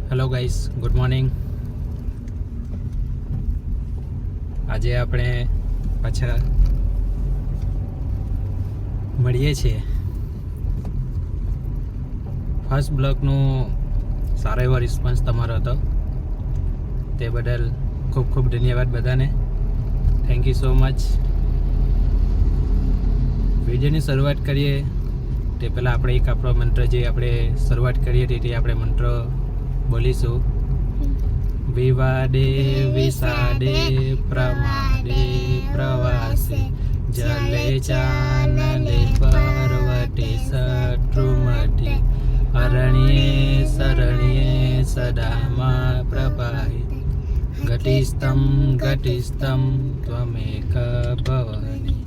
Hello guys, good morning. આજે આપણે પાછા મળીએ છીએ. ફર્સ્ટ બ્લોગનો સારો એવો રિસ્પોન્સ તમારો હતો, તે બદલ ખૂબ ખૂબ ધન્યવાદ બધાને. Thank you so much. વિડીયોની શરૂઆત કરીએ તે પહેલાં આપણે એક આપણો મંત્ર જે આપણે શરૂઆત કરીએ તે આપણે મંત્ર બોલીશું. વિવાદે વિષાદે પ્રમાદે પ્રવાસે જલે ચાનલે પર્વતે શત્રુમઢે અરણ્યે શરણ્યે સદામાં પ્રભાએ ગતિસ્તમ ગતિસ્તમ ત્વમેક ભવની.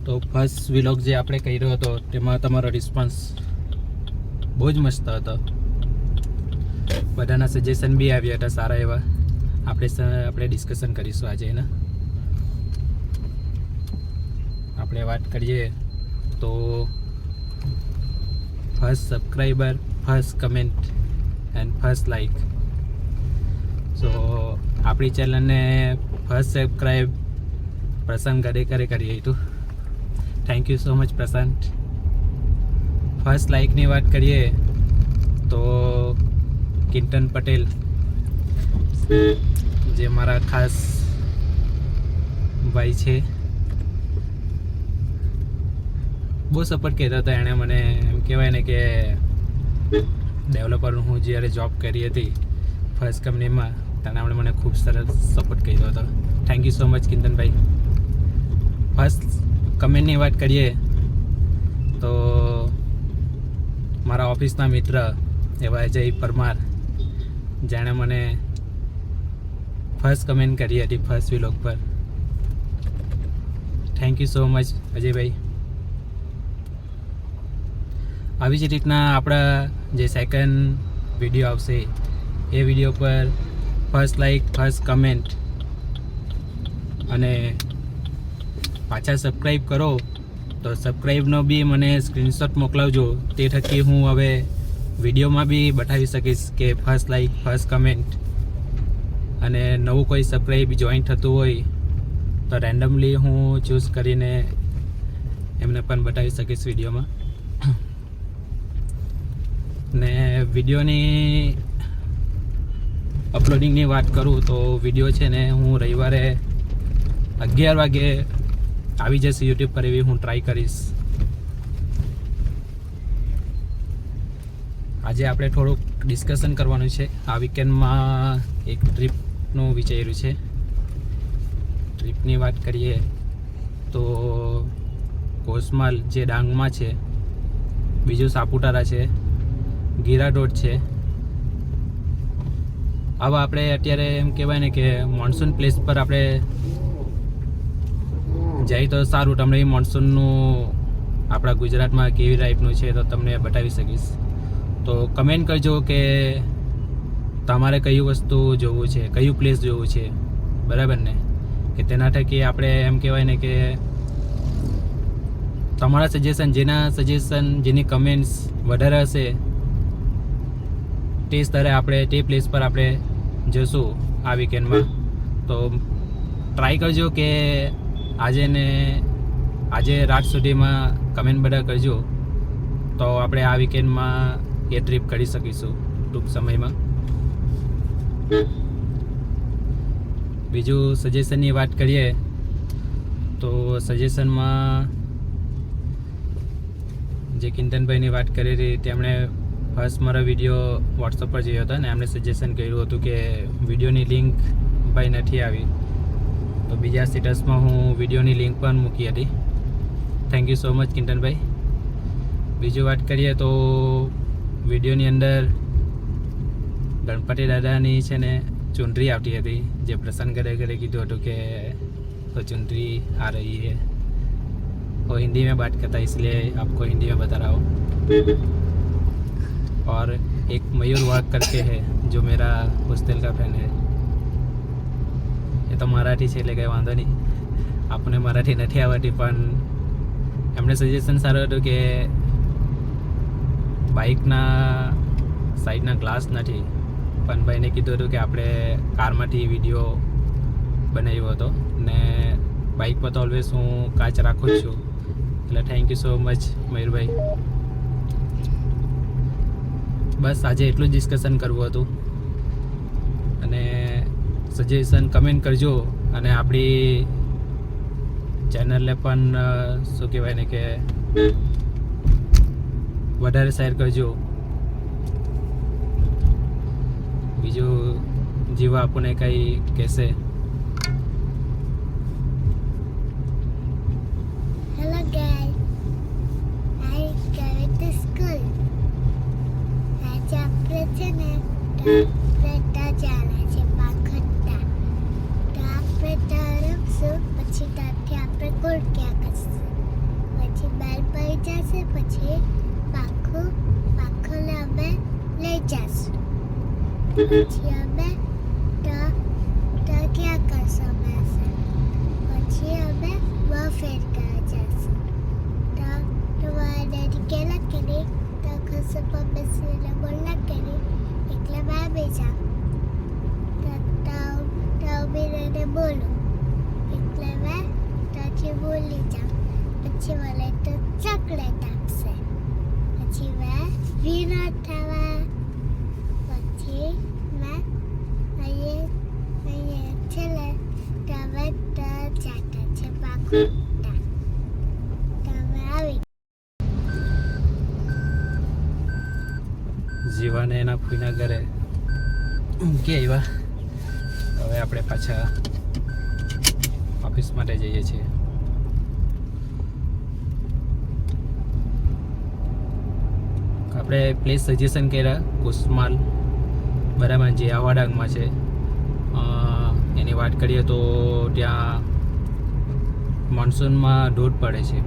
તો ફર્સ્ટ વ્લોગ જે આપણે કર્યો હતો તેમાં તમારો રિસ્પોન્સ બહુ જ મસ્ત હતો. બધાના સજેશન બી આવ્યા હતા સારા એવા. આપણે ડિસ્કશન કરીશું આજે એના. આપણે વાત કરીએ તો first subscriber, first comment and first like. So આપણી ચેનલને ફર્સ્ટ સબસ્ક્રાઈબ પ્રશાંત ગડેકરે કરી હતું. Thank you so much Prashant. First લાઈકની વાત કરીએ તો કિંતન પટેલ, જે મારા ખાસ ભાઈ છે, બહુ સપોર્ટ કર્યો હતો એણે મને. એમ કહેવાય ને કે ડેવલપર હું જ્યારે જોબ કરી હતી ફર્સ્ટ કંપનીમાં, તેને આપણે મને ખૂબ સરસ સપોર્ટ કર્યો હતો. થેન્ક યુ સો મચ કિંતનભાઈ. ફર્સ્ટ કમેન્ટની વાત કરીએ તો મારા ઓફિસના મિત્ર એવા અજય પરમાર, જેણે મને ફર્સ્ટ કમેન્ટ કરી હતી ફર્સ્ટ વ્લોગ પર. Thank you so much Ajaybhai. આવી જ રીતના આપણા જે સેકન્ડ વિડીયો આવશે એ વિડીયો પર ફર્સ્ટ લાઈક, ફર્સ્ટ કમેન્ટ અને પાછા સબસ્ક્રાઈબ કરો તો સબસ્ક્રાઈબનો બી મને સ્ક્રીનશોટ મોકલાવજો. તે થકી હું હવે વિડીયોમાં બી બતાવી શકીશ કે ફર્સ્ટ લાઈક, ફર્સ્ટ કમેન્ટ. અને નવું કોઈ સબસ્ક્રાઈબ જોઈન થતું હોય તો રેન્ડમલી હું ચૂઝ કરીને એમને પણ બતાવી શકીશ વિડીયોમાં. ને વિડીયોની અપલોડિંગની વાત કરું તો વિડીયો છે ને હું રવિવારે 11 વાગે આવી જશે યુટ્યુબ પર, એવી હું ટ્રાય કરીશ. આજે આપણે થોડુંક ડિસ્કશન કરવાનું છે. આ વીકેન્ડમાં એક ટ્રીપનું વિચાર્યું છે. ટ્રીપની વાત કરીએ તો કોસમાલ જે ડાંગમાં છે, બીજું સાપુતારા છે, ગીરાડોડ છે. આવા આપણે અત્યારે એમ કહેવાય ને કે મોન્સૂન પ્લેસ પર આપણે જાય તો સારું. તમને એ મોન્સૂનનું આપણા ગુજરાતમાં કેવી ટાઈપનું છે તો તમને બતાવી શકીશ. તો કમેન્ટ કરજો કે તમારે કયું વસ્તુ જોવું છે, કયું પ્લેસ જોવું છે, બરાબર ને? કે તેના થકી આપણે એમ કહેવાય ને કે તમારા સજેશન, જેની કમેન્ટ્સ વધારે હશે તે સ્તરે આપણે તે પ્લેસ પર આપણે જશું આ વીકેન્ડમાં. તો ટ્રાય કરજો કે આજે રાત સુધીમાં કમેન્ટ બધા કરજો, તો આપણે આ વીકેન્ડમાં એ ટ્રીપ કરી શકીશું ટૂંક સમયમાં. બીજું સજેશનની વાત કરીએ તો સજેશનમાં જે કિંતનભાઈની વાત કરી હતી, તેમણે ફર્સ્ટ મારો વિડીયો વોટ્સઅપ પર જોયો હતો ને એમણે સજેશન કર્યું હતું કે વિડીયોની લિંક ભાઈ નથી આવી. તો બીજા સ્ટેટસમાં હું વિડીયોની લિંક પણ મૂકી હતી. થેન્ક યુ સો મચ કિંતનભાઈ. બીજું વાત કરીએ તો વિડીયોની અંદર ગણપતિ દાદાની છે ને ચુંદરી આવતી હતી, જે પ્રસન્ન ગડકરે કીધું હતું કે તો चुनरी आ रही है और हिंदी में बात करता है, इसलिए आपको हिंदी में बता रहा हूँ। और एक मयूर वाक करके है जो मेरा हॉस्टल का फ्रेंड है, ये तो मराठी છે એટલે કંઈ વાંધો નહીં, આપણને મરાઠી નથી આવડતી, પણ એમણે સજેશન સારું હતું કે બાઇકના સાઈડના ગ્લાસ નથી, પણ ભાઈને કીધું હતું કે આપણે કારમાંથી વિડીયો બનાવ્યો હતો ને બાઇક પર તો ઓલવેઝ હું કાચ રાખું જ છું. એટલે થેન્ક યુ સો મચ મયુરભાઈ. બસ આજે એટલું જ ડિસ્કશન કરવું હતું અને સજેશન કમેન્ટ કરજો અને આપણી ચેનલને પણ શું કહેવાય ને કે વધારે શેર કરજો. બીજું જીવા આપણને કંઈ કહેશે? Hello guys, I going to school. આજે આપણે છે ને રમતા જવાના છે પાખંડા. તો આપણે ત્યાં રમશું, પછી ત્યાંથી આપણે કુડક્યા કરશું, પછી બેલ પડી જશે, પછી પાખોને અમે લઈ જશું. પછી અમે ત્યાં ક્યાં કરશું અમે? પછી અમે ફેર કરવા જશું. તો તમારા ડેડી કહેલા કે નહીં તો ખસે પર બેસીને બોલલા કે નહીં એટલે મેં બી જાઉં તો બીને બોલું એટલે મેં ત્યાંથી બોલી જાઉં. પછી મને તો ચોકલેટ આપશે, પછી મેં વિનર થવા. પછી મેં અહીંયા છેલ્લે તમે તો જાતા છે પાખુંડા. તમે આવી જીવાને એના ફૂઈના ઘરે મૂકી આવ્યા. હવે આપણે પાછા ઓફિસ માટે જઈએ છીએ. આપણે પ્લેસ સજેશન કર્યા કુસમાલ, બરાબર, જે આવાડામાં છે. એની વાત કરીએ તો ત્યાં મોન્સૂનમાં ધોધ પડે છે.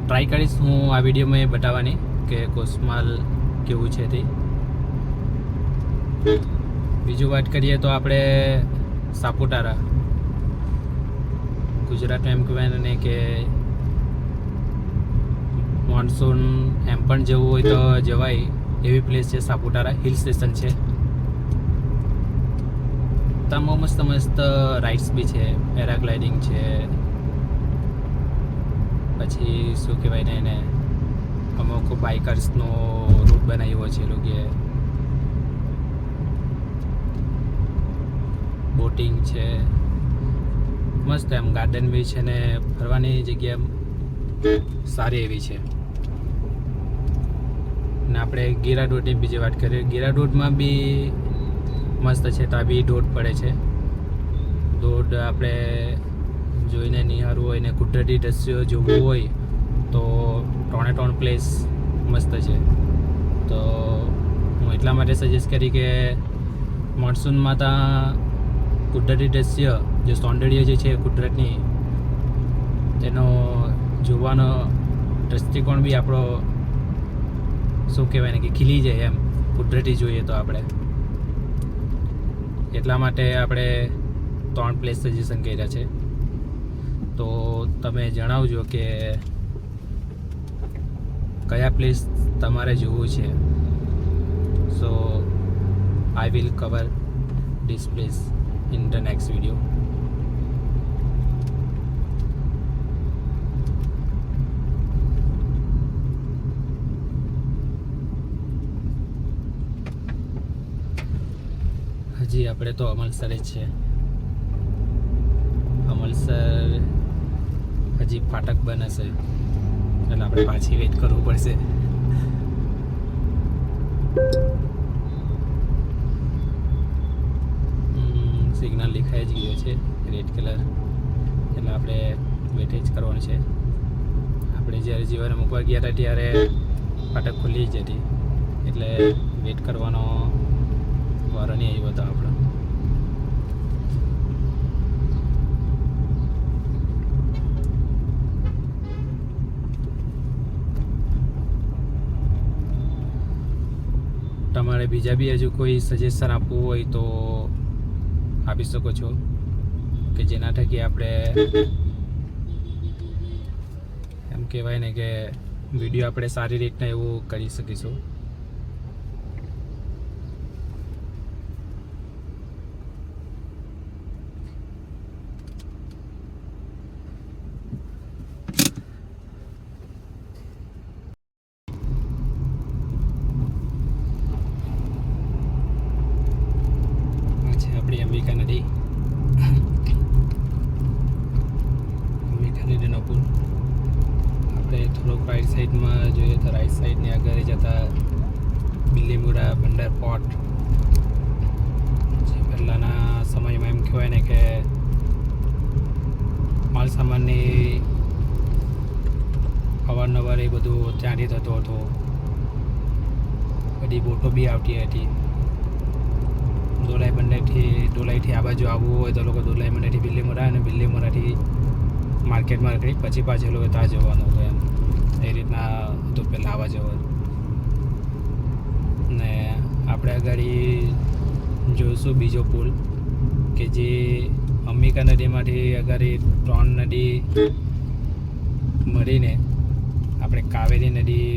ટ્રાય કરીશ હું આ વિડીયોમાં એ બતાવવાની કે કુસમાલ કેવું છે તે. બીજું વાત કરીએ તો આપણે સાપુતારા, ગુજરાતમાં એમ કહેવાય ને કે મોન્સૂન એમ પણ જવું હોય તો જવાય એવી પ્લેસ છે સાપુતારા. હિલ સ્ટેશન છે, ત્યાં મસ્ત મસ્ત રાઇડ્સ બી છે, પેરાગ્લાઇડિંગ છે, પછી શું કહેવાય ને એને અમુક બાઇકર્સનો રૂટ બનાવ્યો છે એ લોકોએ. બોટિંગ છે, મસ્ત એમ ગાર્ડન બી છે ને ફરવાની જગ્યા સારી એવી છે. ને આપણે ગીરા ધોધની બીજી વાત કરીએ, ગીરા ધોધમાં બી મસ્ત છે, ત્યાં બી ધોધ પડે છે. ધોધ આપણે જોઈને નિહાળવું હોય ને કુદરતી દ્રશ્યો જોવું હોય તો 3 પ્લેસ મસ્ત છે. તો હું એટલા માટે સજેસ્ટ કરી કે મોન્સૂનમાં ત્યાં કુદરતી દ્રશ્ય જે સૌંદર્ય જે છે કુદરતની તેનો જોવાનો દૃષ્ટિકોણ બી આપણો શું કહેવાય ને કે ખીલી જાય એમ, કુદરતી જોઈએ તો આપણે. એટલા માટે આપણે 3 પ્લેસ સજેશન કર્યા છે. તો તમે જણાવજો કે કયા પ્લેસ તમારે જોવું છે. So I will cover this place in the next video. હજી આપણે તો અમલસર જ છે. અમલસર હજી ફાટક બનશે એટલે આપણે પાછી વેઇટ કરવું પડશે. સિગ્નલ દેખાઈ જ ગયો છે રેડ કલર, એટલે આપણે વેઇટ જ કરવાનું છે. આપણે જ્યારે જીવાને મૂકવા ગયા હતા ત્યારે ફાટક ખુલ્લી જ હતી, એટલે વેઇટ કરવાનો વારો નહીં આવ્યો હતો આપણો. તમારે બીજા બી હજુ કોઈ સજેશન આપવું હોય તો આપી શકો છો, કે જેના થકી આપણે એમ કહેવાય ને કે વિડીયો આપણે સારી રીતના એવું કરી શકીશું. આ છે આપણી અંબિકા નદી. અંબિકા નદીનો પુલ. આપણે થોડોક રાઈટ સાઈડમાં જોઈએ તો રાઈટ સાઈડની આગળ જતા બિલીમોરા બંદર પોર્ટ, જે પહેલાંના સમયમાં એમ કહેવાય ને કે માલ સામાનની અવારનવાર એ બધું ત્યાંથી થતું હતું. બધી બોટો બી આવતી હતી. ડોલાઈથી આ બાજુ આવવું હોય તો લોકો ડોલાઈ બંદરથી બિલીમોરા અને બિલીમોરાથી માર્કેટમાં નીકળી પછી પાછળ લોકો ત્યાં જવાનું હતું. એમ એ રીતના હતું પહેલાં આવવા જવાનું. ને આપણે આગળ જોઈશું બીજો પુલ કે જે અંબિકા નદીમાંથી આગળ 3 નદી મળીને આપણે કાવેરી નદી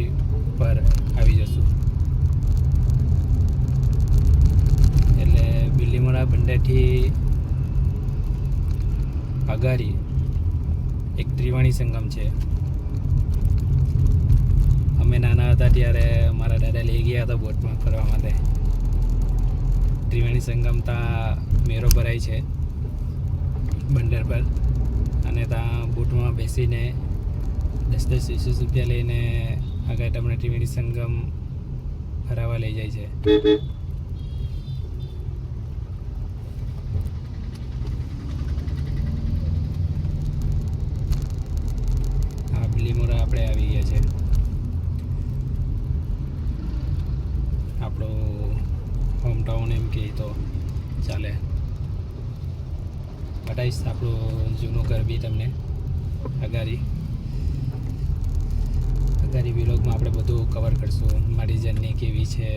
પર આવી જશું. એટલે બિલીમોરા બંદરથી અગાડી એક ત્રિવેણી સંગમ છે. અમે નાના હતા ત્યારે મારા દાદા લઈ ગયા હતા બોટમાં ફરવા માટે. ત્રિવેણી સંગમ ત્યાં મેરો ભરાય છે બંદર પર, અને ત્યાં બોટમાં બેસીને 10-20 રૂપિયા લઈને આગળ તમને ત્રિવેણી સંગમ ફરાવા લઈ જાય છે. બિલીમોરા આપણે આવી ગયા છે. આપણો હોમટાઉન એમ કહે તો ચાલે. બતાવીશ આપણું જૂનું ઘર બી તમને અગાડી વિલોગમાં આપણે બધું કવર કરશું. મારી જર્ની કેવી છે,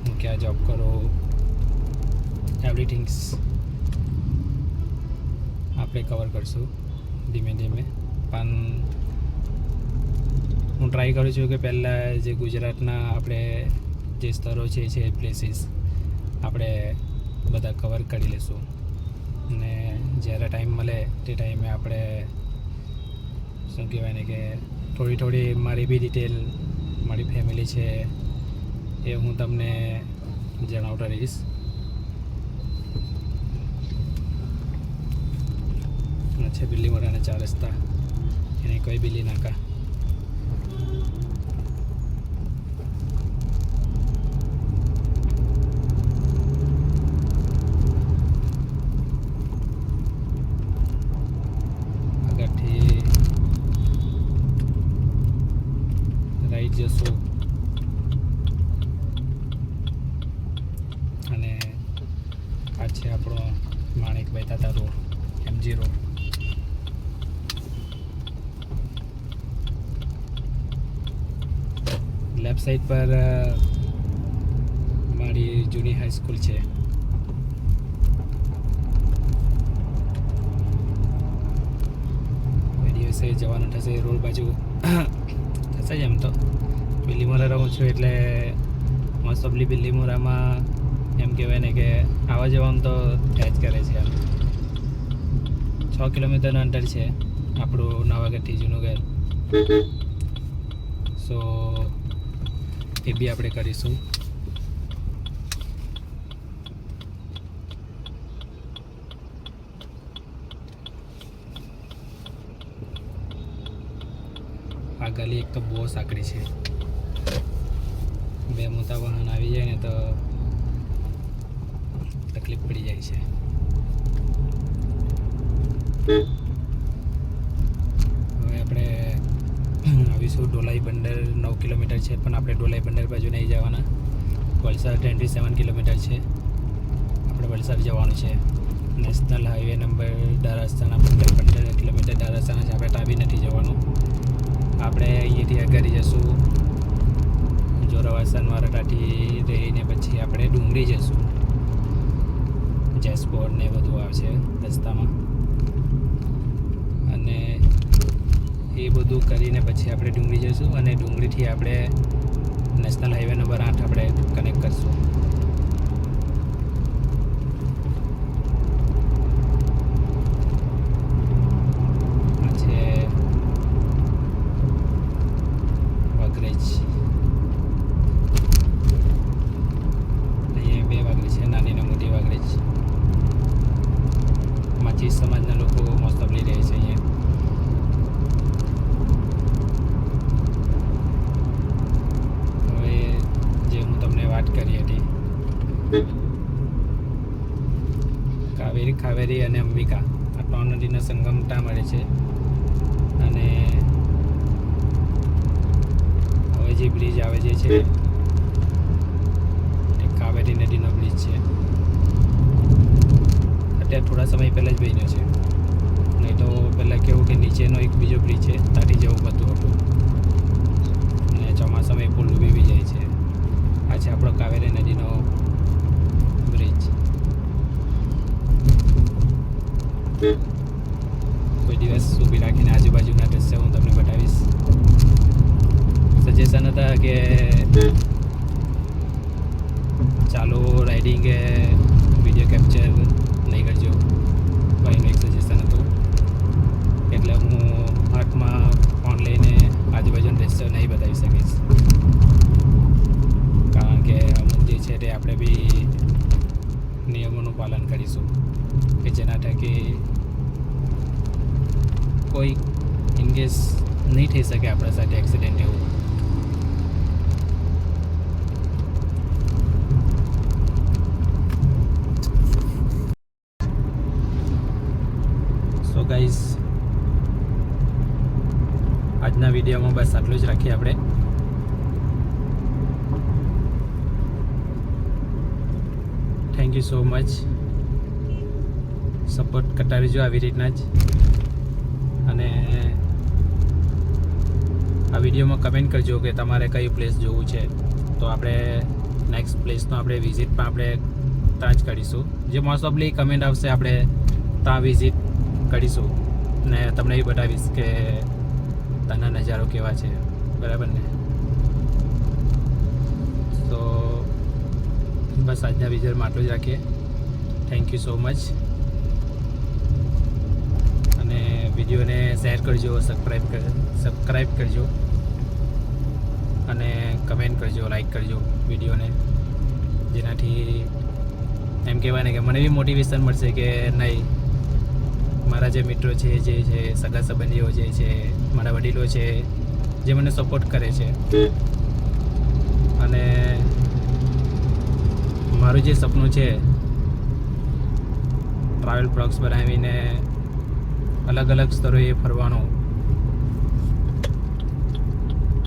હું ક્યાં જોબ કરું, એવરીથિંગ્સ આપણે કવર કરશું ધીમે ધીમે. પણ હું ટ્રાય કરું છું કે પહેલાં જે ગુજરાતના આપણે જે સ્થળો છે પ્લેસીસ આપણે બધા કવર કરી લઈશું. અને જ્યારે ટાઈમ મળે તે ટાઈમે આપણે શું કહેવાય ને કે થોડી મારી બી ડિટેલ, મારી ફેમિલી છે એ હું તમને જણાવતો રહીશ. છે બિલીમોરાના 4 રસ્તા, એને કોઈ બિલ્લી નાકા. આગળથી રાઈટ જશું અને આ છે આપણો માણેકભાઈ Tata road, MG road. Left side પર મારી જૂની હાઈસ્કૂલ છે. બે દિવસે જવાનું થશે રોડ બાજુ થશે જ. એમ તો બિલીમોરા રહું છું એટલે મોસ્ટ ઓફલી બિલીમોરામાં એમ કહેવાય ને કે આવવા જવાનું તો ત્યાં જ કરે છે. એમ 6 કિલોમીટરનું અંતર છે આપણું નવાગઢથી જૂનું ઘર. સો એ બી આપણે કરીશું. આ ગલી એક તો બહુ સાંકડી છે. 2 મોટા વાહન આવી જાય ને તો તકલીફ પડી જાય છે. હવે આપણે આવીશું ડોલાઈ બંદર. 9 કિલોમીટર છે પણ આપણે ડોલાઈ બંદર બાજુ નહીં જવાના. વલસાડ 27 કિલોમીટર છે, આપણે વલસાડ જવાનું છે. નેશનલ હાઈવે નંબર ડારાસ્તાના 15 કિલોમીટર ડારાસ્તાના છે. આપણે તાબી નથી જવાનું. આપણે અહીંયાથી આગળ જઈશું જોરાવાસન વારડાથી રહીને પછી આપણે ડુંગળી જઈશું. જેસપોર ને બધું આવશે રસ્તામાં. અને એ બધું કરીને પછી આપણે ડુંગળી જઈશું અને ડુંગળીથી આપણે નેશનલ હાઈવે નંબર 8 આપણે કનેક્ટ કરીશું. આ છે વાઘરેજ. અહીંયા 2 વાઘરેજ છે, નાની ને મોટી વાઘરેજ. માછી સમાજના લોકો મોસ્ટ ઓફલી રહે છે અહીંયા. હવે જે હું તમને વાત કરી હતી, કાવેરી અને અંબિકા આ 3 નદીનો સંગમ ત્યાં મળે છે. અને હવે જે બ્રિજ આવે જે છે એ કાવેરી નદીનો બ્રિજ છે. અત્યારે થોડા સમય પહેલાં જ બન્યો છે, નહીં તો પહેલાં કેવું કે નીચેનો એક બીજો બ્રિજ છે, તાટી જવું બધું હતું અને ચોમાસામાં એ પુલ ડૂબી જાય છે. આ છે આપણો કાવેરી નદીનો બ્રિજ. કોઈ દિવસ ઊભી રાખીને આજુબાજુના દ્રશ્ય હું તમને બતાવીશ. સજેશન હતા કે ચાલો રાઇડિંગ વિડીયો કેપ્ચર નહીં કરજો, ભાઈનું એક સજેશન હતું. એટલે હું હાથમાં ફોન લઈને આજુબાજુના દ્રશ્યો નહીં બતાવી શકીશ, કારણ કે અમુક જે છે તે આપણે બી નિયમોનું પાલન કરીશું કે જેના થકી કોઈ ઇનકેસ નહીં થઈ શકે આપણા સાથે એક્સિડન્ટ એવું. સો ગાઈઝ, આજના વિડીયોમાં બસ આટલું જ રાખીએ આપણે. Thank you so much. Support કરતા રહેજો આવી રીતના જ. અને આ વિડીયોમાં કમેન્ટ કરજો કે તમારે કઈ પ્લેસ જોવું છે, તો આપણે નેક્સ્ટ પ્લેસનો આપણે વિઝિટ પણ આપણે ત્યાં જ કરીશું. જે મોસ્ટ ઓફલી કમેન્ટ આવશે આપણે ત્યાં વિઝિટ કરીશું ને તમને એ બતાવીશ કે ત્યાંના નજારો કેવા છે, બરાબર ને? તો બસ આજના વિડીયોમાં આટલું જ રાખીએ. Thank you so much. અને વિડીયોને શેર કરજો, સબસ્ક્રાઈબ કરજો અને કમેન્ટ કરજો, લાઈક કરજો વિડીયોને, જેનાથી એમ કહેવાય ને કે મને બી મોટિવેશન મળશે કે નહીં, મારા જે મિત્રો છે, જે છે સગા સંબંધીઓ જે છે, મારા વડીલો છે, જે મને સપોર્ટ કરે છે. અને મારું જે સપનું છે ટ્રાવેલ બ્લોગ્સ બનાવીને અલગ અલગ સ્થળોએ ફરવાનું,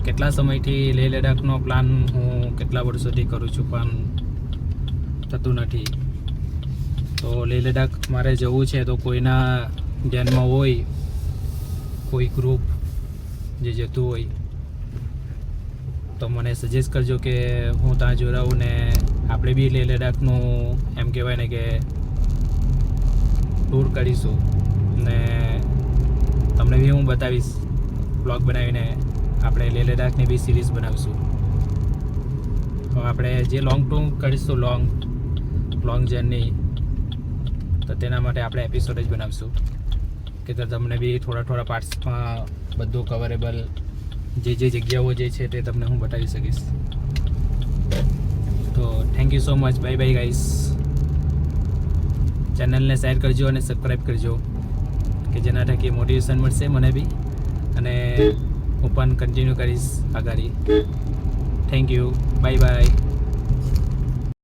કેટલા સમયથી લેહ લદ્દાખનો પ્લાન હું કેટલા વર્ષોથી કરું છું પણ થતું નથી. તો લેહ લદ્દાખ મારે જવું છે, તો કોઈના ધ્યાનમાં હોય, કોઈ ગ્રુપ જે જતું હોય તો મને સજેસ્ટ કરજો કે હું ત્યાં જોડાવું ને આપણે બી લેહ લદ્દાખનું એમ કહેવાય ને કે ટૂર કરીશું ને તમને બી હું બતાવીશ. બ્લોગ બનાવીને આપણે લેહ લદ્દાખની બી સિરીઝ બનાવીશું. તો આપણે જે લોંગ ટૂર કરીશું, લોંગ જર્ની, તો તેના માટે આપણે એપિસોડ જ બનાવીશું કે તમને બી થોડા પાર્ટ્સમાં બધું કવરેબલ જે જગ્યાઓ જે છે તે તમને હું બતાવી શકીશ. તો thank you so much. Bye bye guys. ચેનલને શેર કરજો અને સબસ્ક્રાઈબ કરજો કે જેના થકી મોટિવેશન મળશે મને બી અને હું પણ કન્ટિન્યુ કરીશ આગળ. Thank you. Bye bye.